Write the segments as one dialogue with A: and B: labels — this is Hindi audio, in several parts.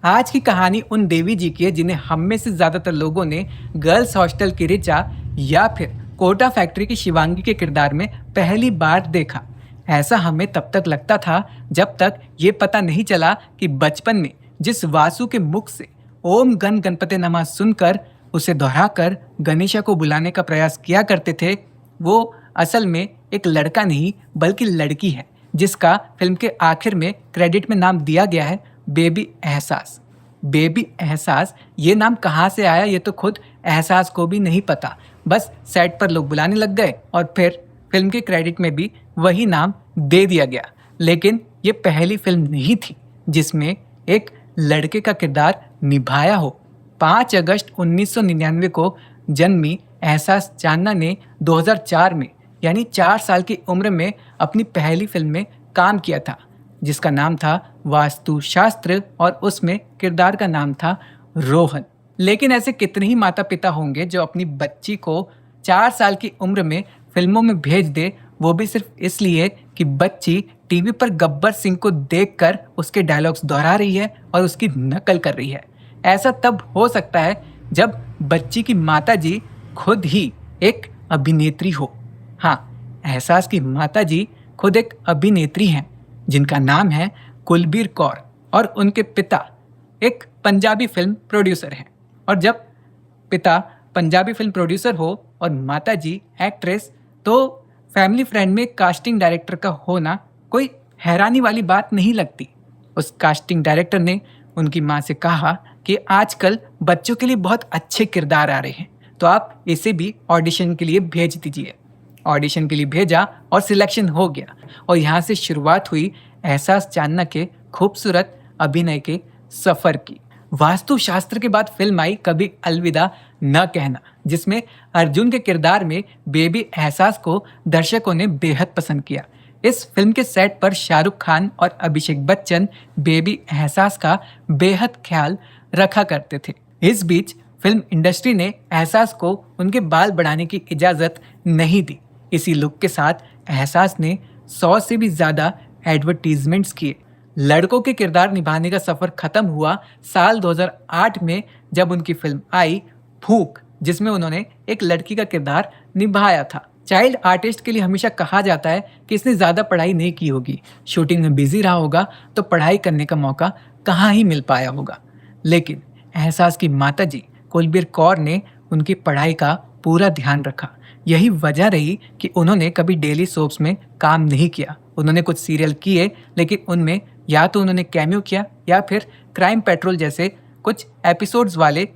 A: आज की कहानी उन देवी जी की है जिन्हें हम में से ज्यादातर लोगों ने गर्ल्स हॉस्टल की ऋचा या फिर कोटा फैक्ट्री की शिवांगी के किरदार में पहली बार देखा। ऐसा हमें तब तक लगता था जब तक ये पता नहीं चला कि बचपन में जिस वासु के मुख से ओम गण गणपति नमः सुनकर उसे दोहराकर गणेशा को बुलाने का प्रयास किया करते थे, वो असल में एक लड़का नहीं बल्कि लड़की है, जिसका फिल्म के आखिर में क्रेडिट में नाम दिया गया है बेबी एहसास। बेबी एहसास ये नाम कहाँ से आया ये तो खुद एहसास को भी नहीं पता। बस सेट पर लोग बुलाने लग गए और फिर फिल्म के क्रेडिट में भी वही नाम दे दिया गया। लेकिन ये पहली फिल्म नहीं थी जिसमें एक लड़के का किरदार निभाया हो। 5 अगस्त 1999 को जन्मी एहसास चांदना ने 2004 में यानी 4 साल की उम्र में अपनी पहली फिल्म में काम किया था, जिसका नाम था वास्तुशास्त्र, और उसमें किरदार का नाम था रोहन। लेकिन ऐसे कितने ही माता पिता होंगे जो अपनी बच्ची को 4 साल की उम्र में फिल्मों में भेज दे, वो भी सिर्फ इसलिए कि बच्ची टीवी पर गब्बर सिंह को देखकर उसके डायलॉग्स दोहरा रही है और उसकी नकल कर रही है। ऐसा तब हो सकता है जब बच्ची की माताजी खुद ही एक अभिनेत्री हो। हाँ, एहसास की माताजी खुद एक अभिनेत्री हैं जिनका नाम है कुलबीर कौर, और उनके पिता एक पंजाबी फिल्म प्रोड्यूसर हैं। और जब पिता पंजाबी फिल्म प्रोड्यूसर हो और माताजी एक्ट्रेस, तो फैमिली फ्रेंड में कास्टिंग डायरेक्टर का होना कोई हैरानी वाली बात नहीं लगती। उस कास्टिंग डायरेक्टर ने उनकी माँ से कहा कि आजकल बच्चों के लिए बहुत अच्छे किरदार आ रहे हैं, तो आप इसे भी ऑडिशन के लिए भेज दीजिए। ऑडिशन के लिए भेजा और सिलेक्शन हो गया, और यहाँ से शुरुआत हुई एहसास चांदना के खूबसूरत अभिनय के सफर की। वास्तुशास्त्र के बाद फिल्म आई कभी अलविदा न कहना, जिसमें अर्जुन के किरदार में बेबी एहसास को दर्शकों ने बेहद पसंद किया। इस फिल्म के सेट पर शाहरुख खान और अभिषेक बच्चन बेबी एहसास का बेहद ख्याल रखा करते थे। इस बीच फिल्म इंडस्ट्री ने एहसास को उनके बाल बढ़ाने की इजाज़त नहीं दी। इसी लुक के साथ एहसास ने 100 से भी ज़्यादा एडवर्टीजमेंट्स किए। लड़कों के किरदार निभाने का सफ़र ख़त्म हुआ साल 2008 में, जब उनकी फिल्म आई फूंक, जिसमें उन्होंने एक लड़की का किरदार निभाया था। चाइल्ड आर्टिस्ट के लिए हमेशा कहा जाता है कि इसने ज़्यादा पढ़ाई नहीं की होगी, शूटिंग में बिजी रहा होगा, तो पढ़ाई करने का मौका कहाँ ही मिल पाया होगा। लेकिन एहसास की माताजी कुलबीर कौर ने उनकी पढ़ाई का पूरा ध्यान रखा। यही वजह रही कि उन्होंने कभी डेली सोप्स में काम नहीं किया। उन्होंने कुछ सीरियल किए, लेकिन उनमें या तो उन्होंने कैमियो किया या फिर क्राइम पेट्रोल जैसे कुछ एपिसोड्स वाले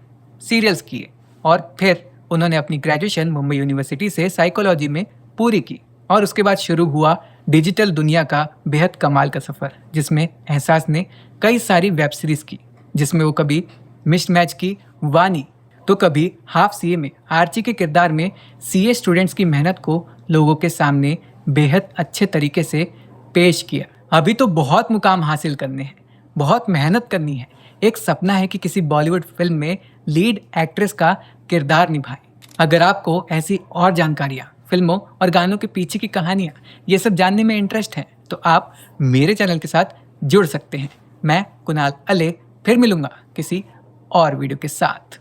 A: सीरियल्स किए। और फिर उन्होंने अपनी ग्रेजुएशन मुंबई यूनिवर्सिटी से साइकोलॉजी में पूरी की, और उसके बाद शुरू हुआ डिजिटल दुनिया का बेहद कमाल का सफ़र, जिसमें एहसास ने कई सारी वेब सीरीज़ की, जिसमें वो कभी मिसमैच की वानी, तो कभी हाफ सीए में आर्ची के किरदार में सीए स्टूडेंट्स की मेहनत को लोगों के सामने बेहद अच्छे तरीके से पेश किया। अभी तो बहुत मुकाम हासिल करने हैं, बहुत मेहनत करनी है। एक सपना है कि किसी बॉलीवुड फिल्म में लीड एक्ट्रेस का किरदार निभाए। अगर आपको ऐसी और जानकारियाँ, फिल्मों और गानों के पीछे की कहानियाँ, ये सब जानने में इंटरेस्ट है, तो आप मेरे चैनल के साथ जुड़ सकते हैं। मैं कुणाल अले फिर मिलूंगा किसी और वीडियो के साथ।